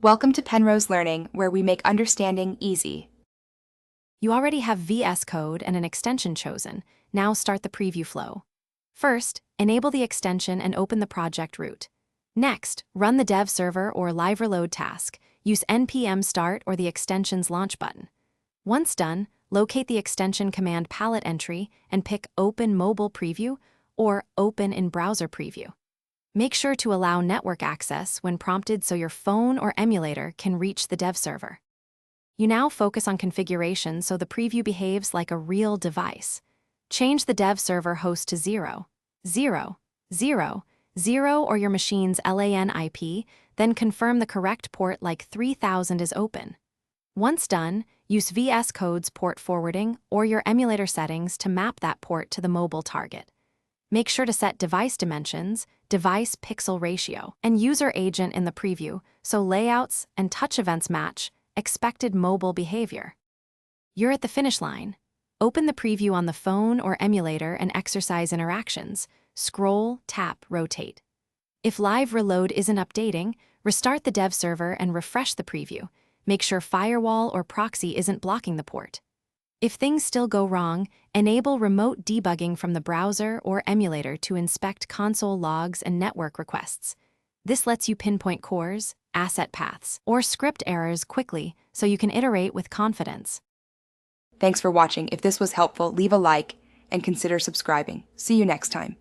Welcome to Penrose Learning, where we make understanding easy. You already have Vscode and an extension chosen. Now start the preview flow. First, enable the extension and open the project root. Next, run the dev server or live reload task. Use npm start or the extension's launch button. Once done, locate the extension command palette entry and pick Open Mobile Preview or Open in Browser Preview. Make sure to allow network access when prompted so your phone or emulator can reach the dev server. You now focus on configuration so the preview behaves like a real device. Change the dev server host to 0, 0, 0, 0 or your machine's LAN IP, then confirm the correct port like 3000 is open. Once done, use Vscode's port forwarding or your emulator settings to map that port to the mobile target. Make sure to set device dimensions, device pixel ratio, and user agent in the preview so layouts and touch events match expected mobile behavior. You're at the finish line. Open the preview on the phone or emulator and exercise interactions. Scroll, tap, rotate. If live reload isn't updating, restart the dev server and refresh the preview. Make sure firewall or proxy isn't blocking the port. If things still go wrong, enable remote debugging from the browser or emulator to inspect console logs and network requests. This lets you pinpoint cores, asset paths, or script errors quickly so you can iterate with confidence. Thanks for watching. If this was helpful, leave a like and consider subscribing. See you next time.